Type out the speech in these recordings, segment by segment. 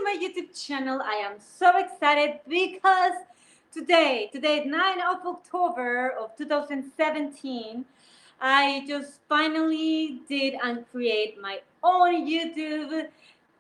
my YouTube channel. I am so excited because today, 9th of October of 2017, I just finally did and create my own YouTube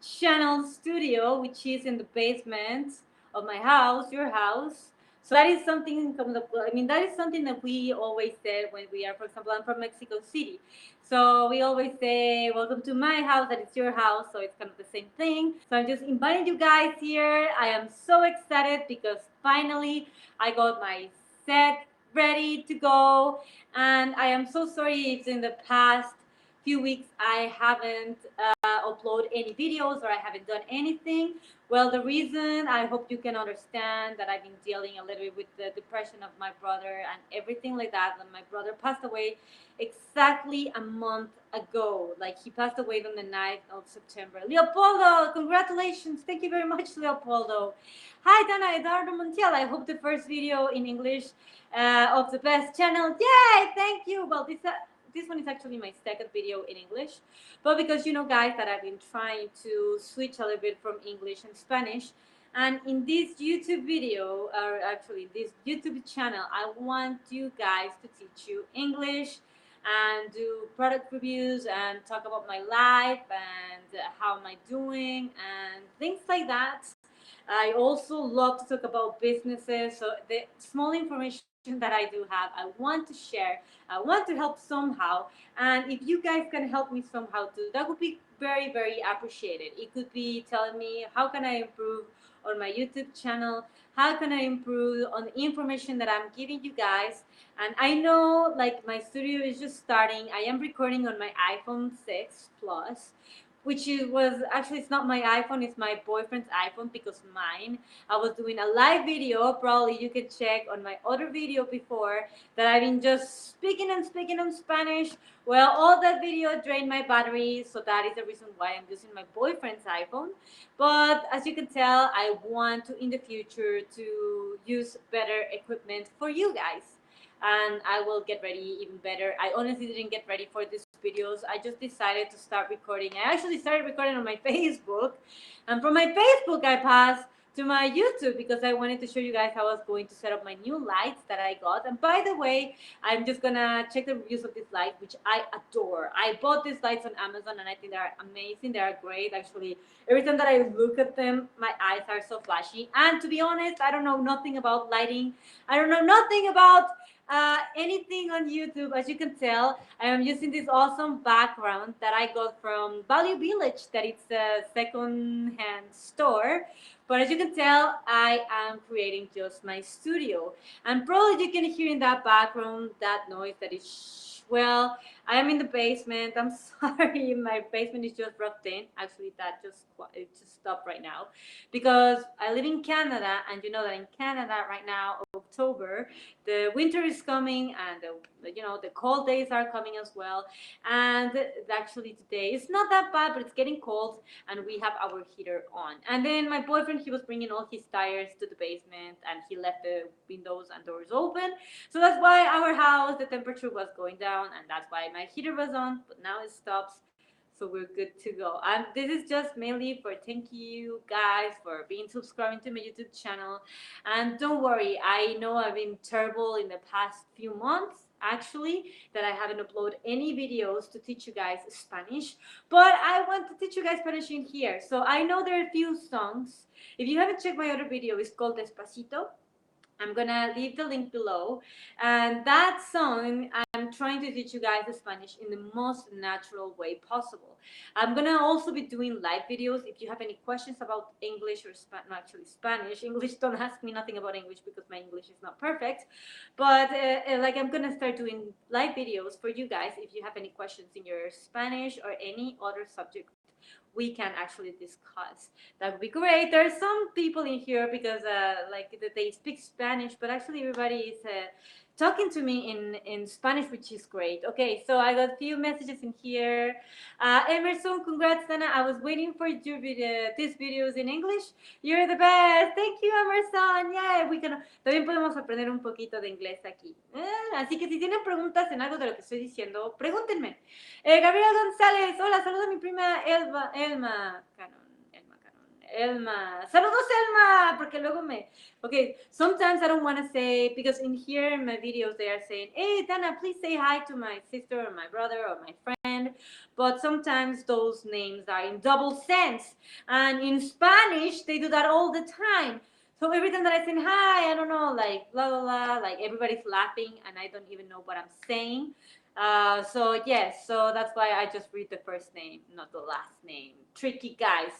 channel studio, which is in the basement of my house, your house. So that is something. I mean, that is something that we always said when we are, for example, I'm from Mexico City, so we always say, "Welcome to my house," that it's your house, so it's kind of the same thing. So I'm just inviting you guys here. I am so excited because finally I got my set ready to go, and I am so sorry if in the past few weeks I haven't upload any videos or I haven't done anything. Well, the reason, I hope you can understand that I've been dealing a little bit with the depression of my brother and everything like that. When my brother passed away exactly a month ago, like he passed away on the 9th of September. Leopoldo, congratulations. Thank you very much, Leopoldo. Hi, Dana, Eduardo Montiel. I hope the first video in English of the best channel. Yay, thank you. Well, this one is actually my second video in English, but because you know, guys, that I've been trying to switch a little bit from English and Spanish, and in this YouTube video, or actually this YouTube channel, I want you guys to teach you English and do product reviews and talk about my life and how am I doing and things like that. I also love to talk about businesses. So the small information that I do have, I want to share. I want to help somehow. And if you guys can help me somehow too, that would be very, very appreciated. It could be telling me how can I improve on my YouTube channel, how can I improve on the information that I'm giving you guys. And I know like my studio is just starting. I am recording on my iPhone 6 Plus, which was actually, it's not my iPhone, it's my boyfriend's iPhone, because mine, I was doing a live video. Probably you can check on my other video before that I've been just speaking and speaking in Spanish. Well, all that video drained my battery, so that is the reason why I'm using my boyfriend's iPhone. But as you can tell, I want to in the future to use better equipment for you guys, and I will get ready even better. I honestly didn't get ready for these videos. I just decided to start recording. I actually started recording on my Facebook, and from my Facebook I passed to my YouTube because I wanted to show you guys how I was going to set up my new lights that I got. And by the way, I'm just gonna check the reviews of this light, which I adore. I bought these lights on Amazon and I think they're amazing. They are great. Actually, every time that I look at them, my eyes are so flashy. And to be honest, I don't know nothing about lighting. I don't know nothing about anything on YouTube. As you can tell, I am using this awesome background that I got from Value Village, that it's a second-hand store. But as you can tell, I am creating just my studio. And probably you can hear in that background that noise that is, well, I am in the basement. I'm sorry, my basement is just roughed in. Actually, it just stopped right now because I live in Canada, and you know that in Canada right now, October, the winter is coming, and the cold days are coming as well. And actually today it's not that bad, but it's getting cold, and we have our heater on. And then my boyfriend, he was bringing all his tires to the basement, and he left the windows and doors open. So that's why our house, the temperature was going down, and that's why my heater was on, but now it stops. So we're good to go. And this is just mainly for thank you guys for being subscribing to my YouTube channel. And don't worry, I know I've been terrible in the past few months, actually, that I haven't uploaded any videos to teach you guys Spanish, but I want to teach you guys Spanish in here. So I know there are a few songs. If you haven't checked my other video, it's called Despacito. I'm gonna leave the link below. And that song, I'm trying to teach you guys Spanish in the most natural way possible. I'm gonna also be doing live videos. If you have any questions about English or actually Spanish, English, don't ask me nothing about English because my English is not perfect. But like, I'm gonna start doing live videos for you guys if you have any questions in your Spanish or any other subject we can actually discuss. That would be great. There are some people in here because like they speak Spanish, but actually everybody is talking to me in Spanish, which is great. Okay, so I got a few messages in here. Emerson, congrats, Dana. I was waiting for your video, these videos in English. You're the best. Thank you, Emerson. Yeah, también podemos aprender un poquito de inglés aquí. Así que si tienen preguntas en algo de lo que estoy diciendo, pregúntenme. Gabriela González, hola, saluda a mi prima Elma Canon. Elma. Saludos, Elma, porque luego me... Okay, sometimes I don't want to say, because in here in my videos they are saying, hey, Dana, please say hi to my sister or my brother or my friend. But sometimes those names are in double sense. And in Spanish, they do that all the time. So every time that I say hi, I don't know, like blah, blah, blah, like everybody's laughing and I don't even know what I'm saying. So yes, so that's why I just read the first name, not the last name. Tricky guys.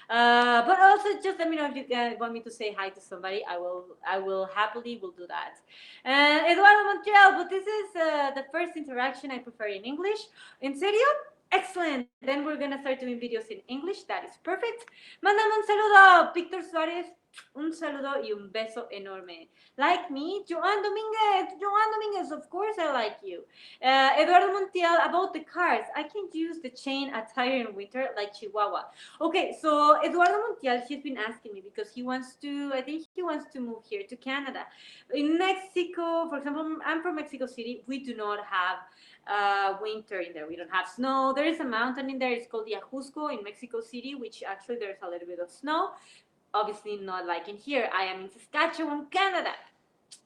But also just let me know if you want me to say hi to somebody. I will happily will do that. Eduardo Montreal, but this is the first interaction. I prefer in English. En serio? Excellent. Then we're gonna start doing videos in English. That is perfect. Mándame un saludo, Víctor Suárez. Un saludo y un beso enorme. Like me, Joan Dominguez, of course I like you. Eduardo Montiel, about the cars, I can use the chain a tire in winter like Chihuahua. Okay, so Eduardo Montiel, he's been asking me because he wants to, I think he wants to move here to Canada. In Mexico, for example, I'm from Mexico City, we do not have winter in there. We don't have snow. There is a mountain in there. It's called Yajusco in Mexico City, which actually there's a little bit of snow. Obviously not like in here. I am in Saskatchewan, Canada.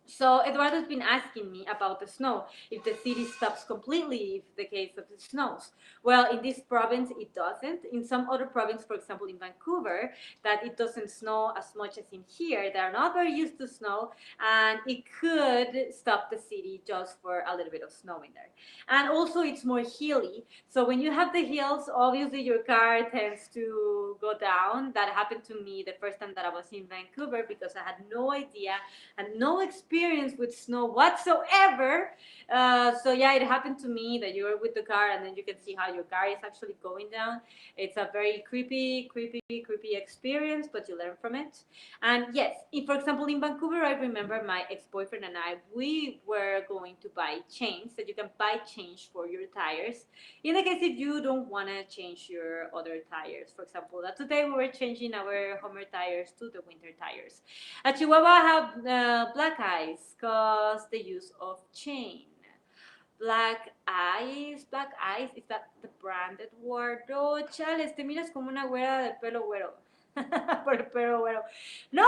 So Eduardo's been asking me about the snow, if the city stops completely, if the case of the snows. Well, in this province, it doesn't. In some other province, for example, in Vancouver, that it doesn't snow as much as in here. They're not very used to snow, and it could stop the city just for a little bit of snow in there. And also, it's more hilly. So when you have the hills, obviously your car tends to go down. That happened to me the first time that I was in Vancouver because I had no idea and no experience with snow whatsoever. So yeah, it happened to me that you're with the car and then you can see how your car is actually going down. It's a very creepy experience, but you learn from it. And yes, if, for example, in Vancouver, I remember my ex-boyfriend and I, we were going to buy chains, that you can buy change for your tires. In the case if you don't want to change your other tires. For example, that today we were changing our Hummer tires to the winter tires. At Chihuahua have black eyes cause the use of chain. Black eyes, is that the brand, Eduardo? Chales, te miras como una güera de pelo güero. Por el pelo güero. No.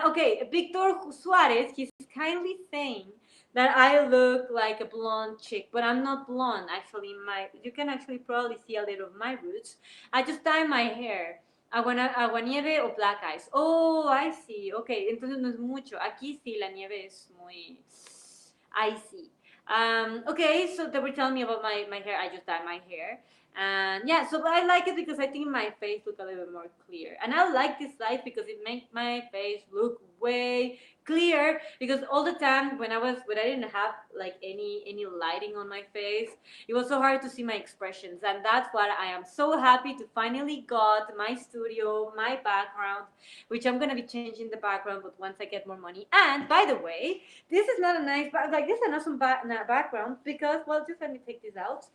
Okay, Victor Suarez, he's kindly saying that I look like a blonde chick, but I'm not blonde. Actually, you can actually probably see a little of my roots. I just dye my hair. Aguanieve o black eyes. Oh, I see. Okay, entonces no es mucho. Aquí sí la nieve es muy icy. Okay, so they were telling me about my hair. I just dye my hair. And yeah, so I like it because I think my face look a little bit more clear. And I like this light because it makes my face look way clear, because all the time when I didn't have like any lighting on my face, it was so hard to see my expressions. And that's why I am so happy to finally got my studio, my background, which I'm gonna be changing the background, but once I get more money. And by the way, this is not a nice like this is an awesome background, because, well, just let me take this out,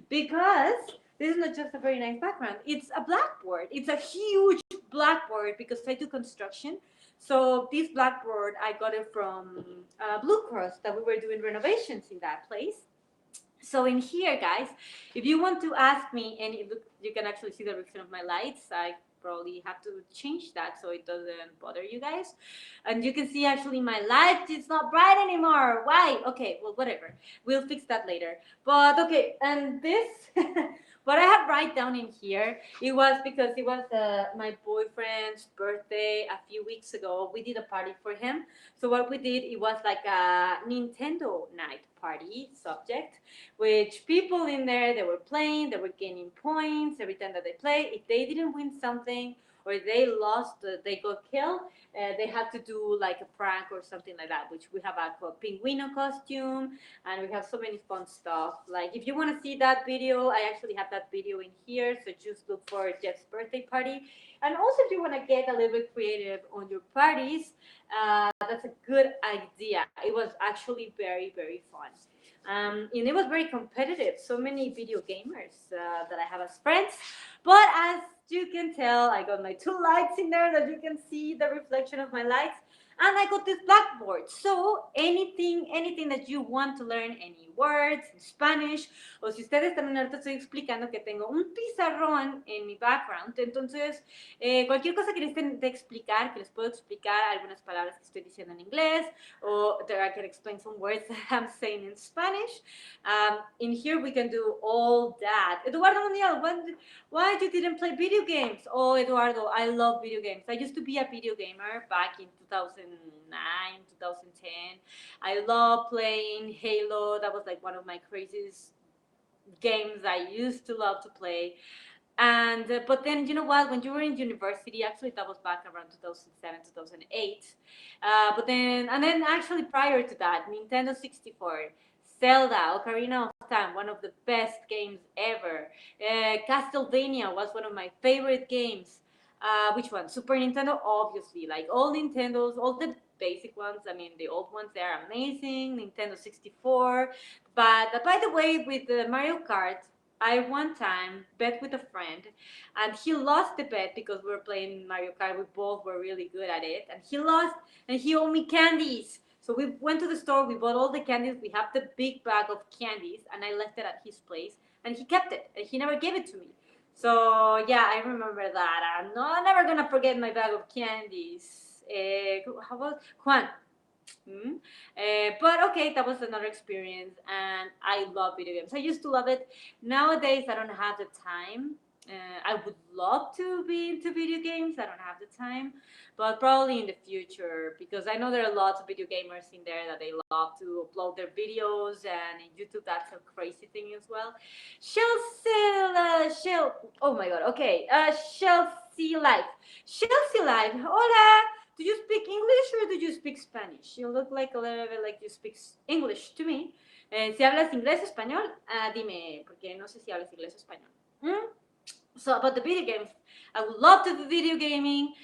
because this is not just a very nice background. It's a blackboard. It's a huge blackboard because I do construction. So this blackboard, I got it from Blue Cross, that we were doing renovations in that place. So in here, guys, if you want to ask me, and you can actually see the reflection of my lights, I probably have to change that so it doesn't bother you guys. And you can see actually my light, it's not bright anymore. Why? Okay, well, whatever. We'll fix that later. But okay, and this... What I have write down in here, it was because it was my boyfriend's birthday a few weeks ago. We did a party for him. So what we did, it was like a Nintendo night party subject, which people in there, they were playing, they were gaining points every time that they play. If they didn't win something or they lost, they got killed, they had to do like a prank or something like that, which we have a Pinguino costume, and we have so many fun stuff. Like, if you want to see that video, I actually have that video in here, so just look for Jeff's birthday party. And also, if you want to get a little bit creative on your parties, that's a good idea. It was actually very fun. And it was very competitive. So many video gamers that I have as friends. But as you can tell, I got my two lights in there that you can see the reflection of my lights. And I got this blackboard. So anything that you want to learn, any words in Spanish, o si ustedes también ahorita estoy explicando que tengo un pizarrón en mi background, entonces cualquier cosa que necesiten de explicar, que les puedo explicar algunas palabras que estoy diciendo en inglés, or I can explain some words that I'm saying in Spanish. In here we can do all that. Eduardo Mundial, why you didn't play video games? Oh, Eduardo, I love video games. I used to be a video gamer back in 2009, 2010. I love playing Halo. That was like one of my craziest games I used to love to play. And but then you know what, when you were in university, actually that was back around 2007, 2008, but then actually prior to that, Nintendo 64, Zelda, Ocarina of Time, one of the best games ever. Castlevania was one of my favorite games. Which one? Super Nintendo, obviously, like all Nintendos, all the basic ones. I mean, the old ones, they're amazing. Nintendo 64. But by the way, with the Mario Kart, I one time bet with a friend, and he lost the bet because we were playing Mario Kart. We both were really good at it, and he lost, and he owed me candies. So we went to the store, we bought all the candies. We have the big bag of candies, and I left it at his place, and he kept it, and he never gave it to me. So yeah, I remember that. I'm never gonna forget my bag of candies. How about Juan? Mm. But okay, that was another experience, and I love video games. I used to love it. Nowadays, I don't have the time. I would love to be into video games. I don't have the time, but probably in the future, because I know there are lots of video gamers in there that they love to upload their videos, and in YouTube that's a crazy thing as well. Shell. Oh my God. Okay. Chelsea Life. Chelsea Life. Hola. Do you speak English or do you speak Spanish? You look like a little bit like you speak English to me. Si hablas inglés o español, dime, porque no sé si hablas inglés o español. ¿Mm? So about the video games, I would love to do video gaming,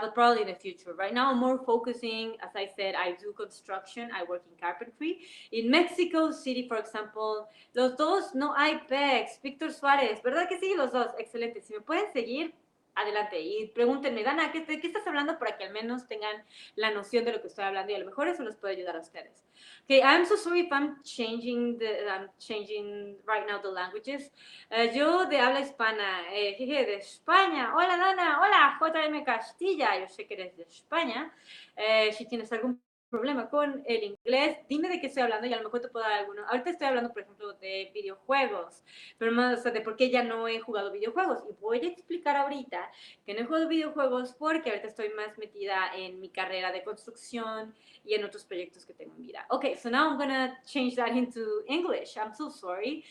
but probably in the future. Right now, I'm more focusing, as I said, I do construction, I work in carpentry. In Mexico City, for example, los dos, no hay pecs. Víctor Suárez, ¿verdad que sí? Los dos, excelente. Si me pueden seguir, adelante y pregúntenme, Dana, ¿de qué estás hablando? Para que al menos tengan la noción de lo que estoy hablando y a lo mejor eso les puede ayudar a ustedes. Okay, I'm so sorry if I'm changing right now the languages. Yo de habla hispana, jeje, de España. Hola, Dana. Hola, JM Castilla. Yo sé que eres de España. Si tienes algún problema con el inglés, dime de qué estoy hablando y a lo mejor te puedo dar alguno. Ahorita estoy hablando, por ejemplo, de videojuegos, pero más, o sea, de por qué ya no he jugado videojuegos. Y voy a explicar ahorita que no he jugado videojuegos porque ahorita estoy más metida en mi carrera de construcción y en otros proyectos que tengo en vida. Okay, so now I'm gonna change that into English. I'm so sorry,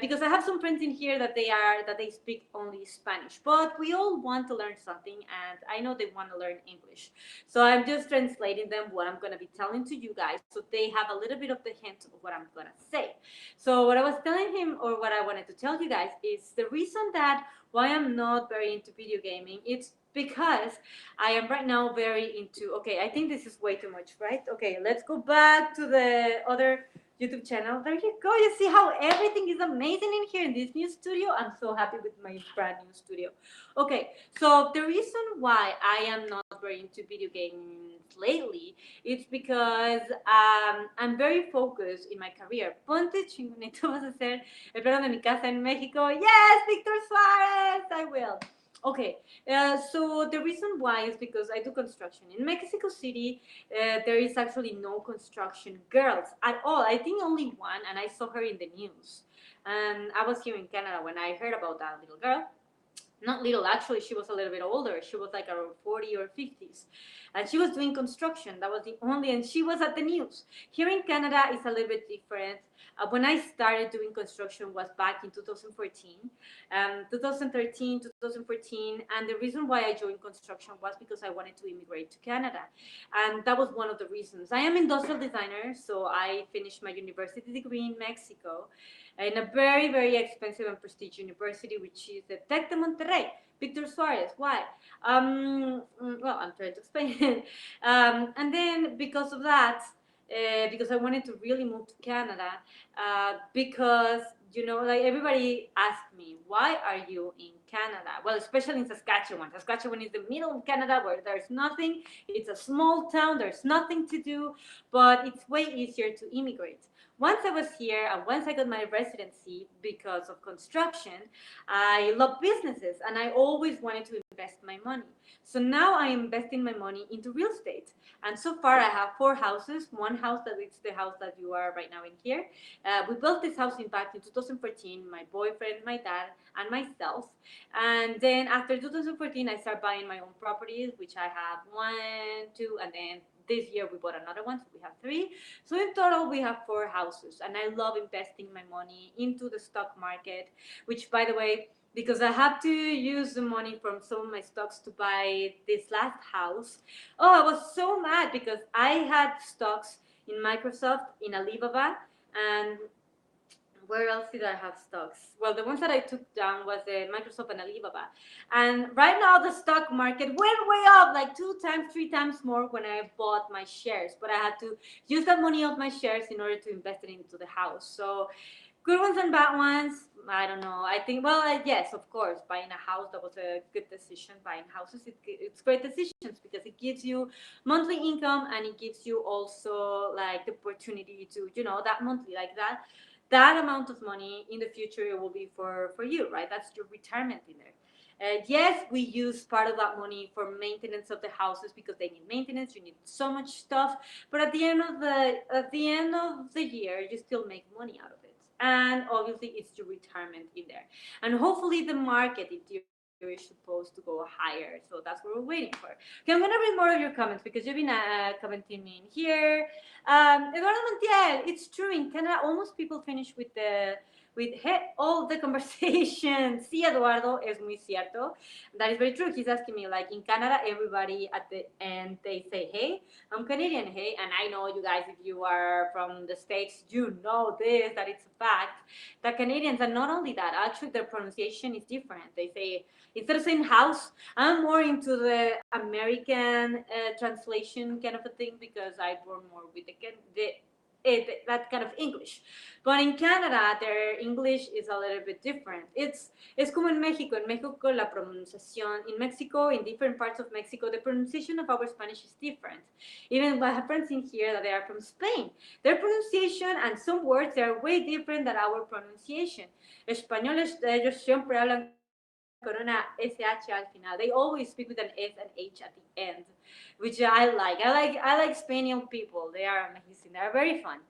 because I have some friends in here that they speak only Spanish, but we all want to learn something, and I know they want to learn English. So I'm just translating them what I'm gonna be telling to you guys, so they have a little bit of the hint of what I'm gonna say. So what I was telling him, or what I wanted to tell you guys, is the reason that why I'm not very into video gaming. It's because I am right now very into, okay, I think this is way too much, right? Okay, let's go back to the other YouTube channel. There you go. You see how everything is amazing in here in this new studio? I'm so happy with my brand new studio. Okay, so the reason why I am not very into video games lately, it's because I'm very focused in my career. Ponte chingonito, vas a hacer el plano de mi casa en México. Yes, Víctor Suárez, I will. Okay, so the reason why is because I do construction. In Mexico City, there is actually no construction girls at all. I think only one, and I saw her in the news. And I was here in Canada when I heard about that little girl. Not little, actually, she was a little bit older. She was like around 40 or 50s. And she was doing construction. That was the only, and she was at the news. Here in Canada, it's a little bit different. When I started doing construction was back in 2014, 2013, 2014. And the reason why I joined construction was because I wanted to immigrate to Canada. And that was one of the reasons. I am industrial designer, so I finished my university degree in Mexico in a very, very expensive and prestigious university, which is the Tec de Monterrey. Victor Suarez, why? Well, I'm trying to explain it. And then because of that, because I wanted to really move to Canada, because like everybody asks me, why are you in Canada? Well, especially in Saskatchewan. Saskatchewan is the middle of Canada where there's nothing. It's a small town. There's nothing to do, but it's way easier to immigrate. Once I was here and once I got my residency because of construction, I love businesses and I always wanted to invest my money. So now I am investing my money into real estate. And so far I have 4 houses. One house that is the house that you are right now in here. We built this house in fact in 2014, my boyfriend, my dad, and myself. And then after 2014, I started buying my own properties, which I have one, two, and then this year we bought another one, so we have 3. So in total, we have 4 houses. And I love investing my money into the stock market, which, by the way, because I have to use the money from some of my stocks to buy this last house. Oh, I was so mad because I had stocks in Microsoft, in Alibaba, and where else did I have stocks? Well, the ones that I took down was the Microsoft and Alibaba. And right now the stock market went way up, like 2 times, 3 times more when I bought my shares. But I had to use that money of my shares in order to invest it into the house. So good ones and bad ones, I don't know. I think, well, yes, of course, buying a house, that was a good decision. Buying houses, it's great decisions because it gives you monthly income and it gives you also like the opportunity to, that monthly, like that amount of money in the future it will be for you, right? That's your retirement in there. Yes, we use part of that money for maintenance of the houses because they need maintenance. You need so much stuff, but at the end of the year, you still make money out of it, and obviously it's your retirement in there. And hopefully, the market in theory is supposed to go higher. So that's what we're waiting for. Okay, I'm gonna read more of your comments because you've been commenting me in here. Eduardo Montiel, it's true. In Canada, almost people finish with all the conversation. Sí, Eduardo, es muy cierto. That is very true. He's asking me, like, in Canada, everybody at the end, they say, hey, I'm Canadian, hey. And I know you guys, if you are from the States, you know this, that it's a fact. The Canadians, and not only that, actually, their pronunciation is different. They say, instead of saying house, I'm more into the American translation kind of a thing because I born more with that kind of English. But in Canada, their English is a little bit different. Es como en México. En México, la pronunciación, in Mexico, in different parts of Mexico, the pronunciation of our Spanish is different. Even I have friends in here that they are from Spain. Their pronunciation and some words are way different than our pronunciation. Españoles, ellos siempre hablan con una SH al final. They always speak with an S and H at the end, which I like. I like Spanish people. They are amazing. They are very fun.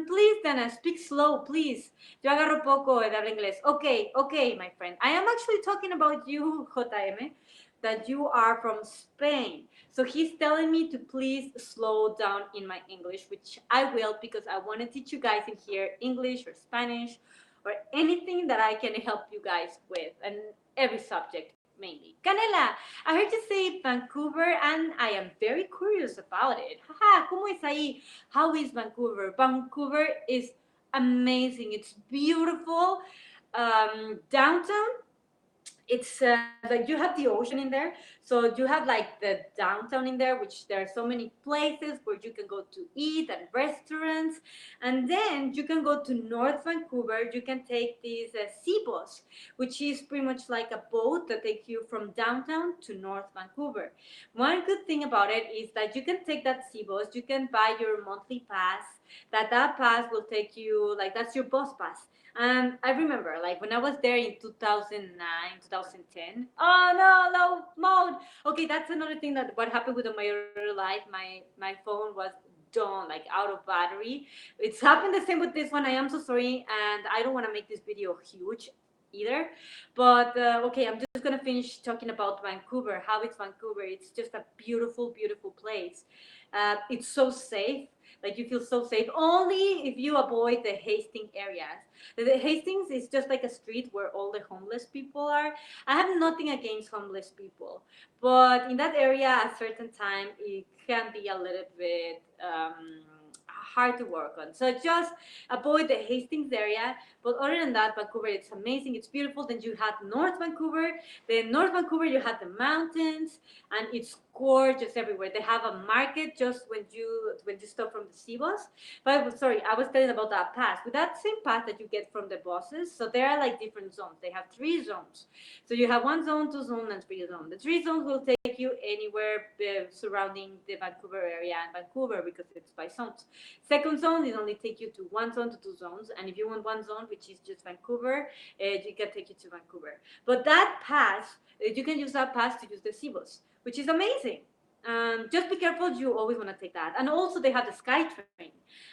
Please, Dana, speak slow, please. Yo agarro poco de hablar inglés. Okay, my friend. I am actually talking about you, JM, that you are from Spain. So he's telling me to please slow down in my English, which I will because I want to teach you guys in here English or Spanish or anything that I can help you guys with, and every subject mainly. Canela, I heard you say Vancouver, and I am very curious about it. Haha, ¿cómo es ahí? How is Vancouver? Vancouver is amazing. It's beautiful. Downtown, it's like you have the ocean in there, so you have like the downtown in there, which there are so many places where you can go to eat and restaurants. And then you can go to North Vancouver. You can take this sea bus, which is pretty much like a boat that takes you from downtown to North Vancouver. One good thing about it is that you can take that sea bus, you can buy your monthly pass, that pass will take you, like, that's your bus pass. I remember, like, when I was there in 2009, 2010. Oh no, low mode. Okay, that's another thing that what happened with the major life. My phone was done, like out of battery. It's happened the same with this one. I am so sorry, and I don't want to make this video huge either. But okay, I'm just gonna finish talking about Vancouver. How is Vancouver? It's just a beautiful, beautiful place. It's so safe. Like, you feel so safe only if you avoid the Hastings areas. The Hastings is just like a street where all the homeless people are. I have nothing against homeless people, but in that area at a certain time it can be a little bit hard to work on. So just avoid the Hastings area. But other than that, Vancouver, it's amazing. It's beautiful. Then you have North Vancouver. Then North Vancouver, you have the mountains, and it's gorgeous everywhere. They have a market just when you stop from the sea bus. But sorry, I was telling about that pass. With that same pass that you get from the buses, so there are like different zones. They have 3 zones. So you have 1 zone, 2 zone, and 3 zone. The 3 zones will take you anywhere surrounding the Vancouver area and Vancouver because it's by zones. Second zone is only take you to 1 zone to 2 zones, and if you want 1 zone, which is just Vancouver, it can take you to Vancouver. But that pass, you can use that pass to use the sea bus, which is amazing. Just be careful, you always want to take that. And also they have the SkyTrain.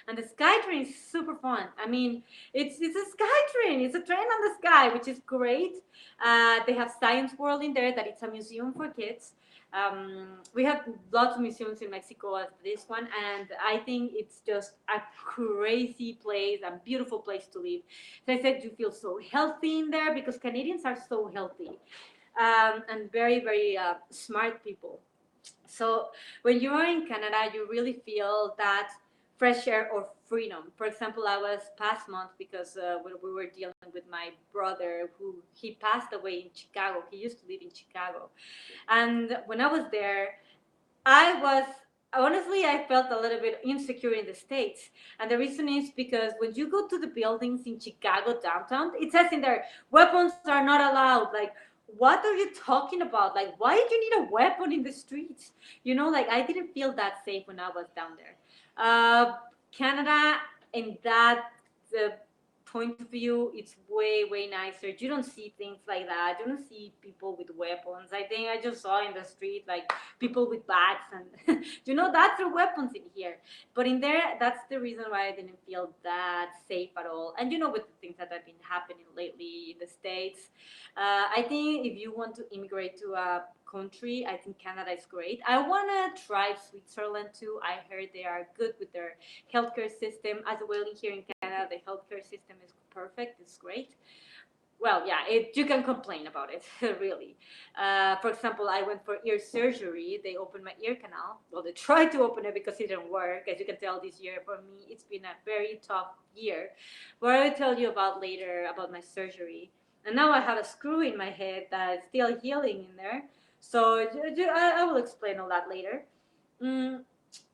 And the SkyTrain is super fun. I mean, it's a SkyTrain. It's a train on the sky, which is great. They have Science World in there, that it's a museum for kids. We have lots of museums in Mexico as this one, and I think it's just a crazy place, a beautiful place to live. So I said you feel so healthy in there because Canadians are so healthy, and very, very smart people. So when you are in Canada, you really feel that fresh air or freedom. For example, I was past month because when we were dealing with my brother who he passed away in Chicago. He used to live in Chicago. And when I was there, I was honestly, I felt a little bit insecure in the States. And the reason is because when you go to the buildings in Chicago downtown, it says in there, weapons are not allowed. Like, what are you talking about? Like, why do you need a weapon in the streets? Like, I didn't feel that safe when I was down there. Canada, in that point of view, it's way, way nicer. You don't see things like that. You don't see people with weapons. I think I just saw in the street like people with bats, and that's their weapons in here. But in there, that's the reason why I didn't feel that safe at all. And with the things that have been happening lately in the States, I think if you want to immigrate to a country, I think Canada is great. I want to try Switzerland too. I heard they are good with their healthcare system as well. Here in Canada, the healthcare system is perfect. It's great. Well, yeah, you can complain about it, really. For example, I went for ear surgery. They opened my ear canal. Well, they tried to open it because it didn't work. As you can tell, this year for me, it's been a very tough year. But I will tell you about later about my surgery. And now I have a screw in my head that is still healing in there. So I will explain all that later. Mm,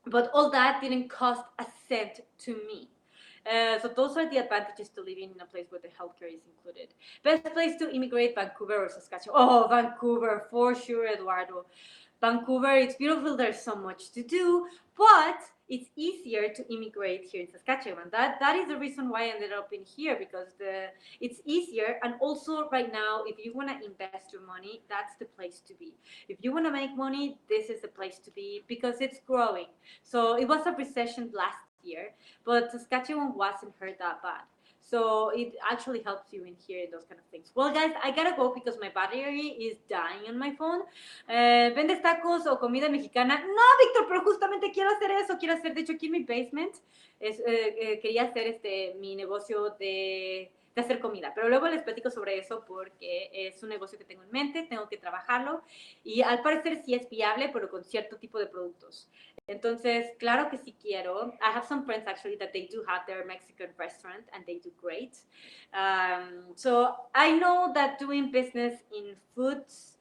but all that didn't cost a cent to me. So those are the advantages to living in a place where the healthcare is included. Best place to immigrate, Vancouver or Saskatchewan? Oh, Vancouver, for sure, Eduardo. Vancouver, it's beautiful. There's so much to do, but it's easier to immigrate here in Saskatchewan. That is the reason why I ended up in here, because it's easier. And also right now, if you want to invest your money, that's the place to be. If you want to make money, this is the place to be because it's growing. So it was a recession last year, but Saskatchewan wasn't hurt that bad. So it actually helps you in here in those kind of things. Well, guys, I gotta go because my battery is dying on my phone. ¿Vendes tacos o comida mexicana? No, Víctor, pero justamente quiero hacer eso. Quiero hacer, de hecho, aquí en mi basement, quería hacer mi negocio de hacer comida. Pero luego les platico sobre eso porque es un negocio que tengo en mente, tengo que trabajarlo y al parecer sí es viable, pero con cierto tipo de productos. Entonces, claro que sí quiero. I have some friends actually that they do have their Mexican restaurant and they do great. So I know that doing business in foods,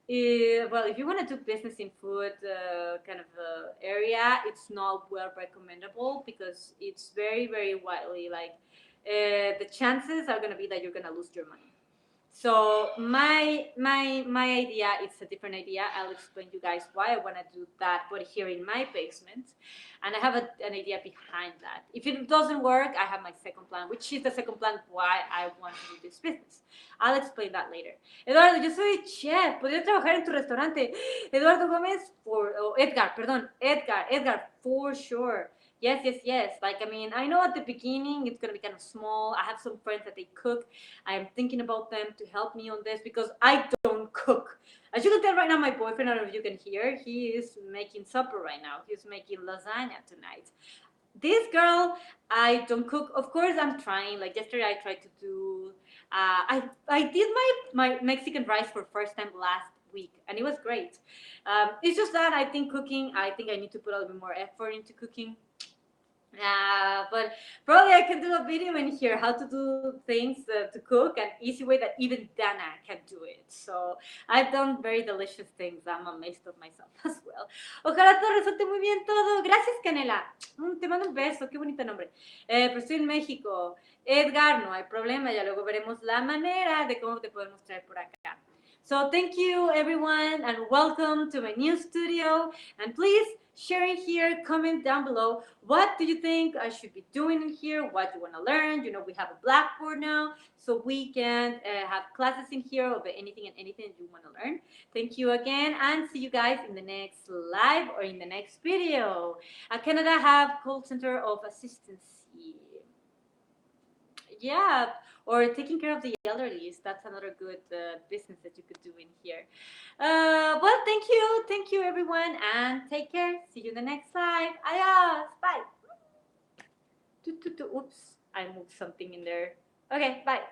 well, if you want to do business in food kind of area, it's not well recommendable because it's very, very widely like the chances are going to be that you're going to lose your money. So my idea, it's a different idea. I'll explain to you guys why I want to do that, but here in my basement. And I have an idea behind that. If it doesn't work, I have my second plan, which is the second plan why I want to do this business. I'll explain that later. Eduardo, yo soy chef. ¿Podría trabajar en tu restaurante? Eduardo Gómez, Edgar, perdón. Edgar, for sure. Yes. Like, I mean, I know at the beginning it's going to be kind of small. I have some friends that they cook. I am thinking about them to help me on this because I don't cook. As you can tell right now, my boyfriend, I don't know if you can hear, he is making supper right now. He's making lasagna tonight. This girl, I don't cook. Of course, I'm trying. Like yesterday, I tried to do, I did my Mexican rice for first time last week, and it was great. It's just that I think I need to put a little bit more effort into cooking. But probably I can do a video in here how to do things to cook an easy way that even Dana can do it. So I've done very delicious things. I'm amazed of myself as well. Ojalá te resulte muy bien todo. Gracias, Canela. Te mando un beso. Qué bonito nombre. Pero estoy en México. Edgar, no hay problema. Ya luego veremos la manera de cómo te podemos traer por acá. So thank you, everyone, and welcome to my new studio. And please share in here, comment down below. What do you think I should be doing in here? What do you want to learn? You know, we have a blackboard now, so we can have classes in here of anything and anything you want to learn. Thank you again, and see you guys in the next live or in the next video. Canada have call center of assistance. Yeah, or taking care of the elderly. That's another good business that you could do in here. Well, thank you everyone, and take care. See you in the next live. Adios, bye. Oops, I moved something in there. Okay, bye.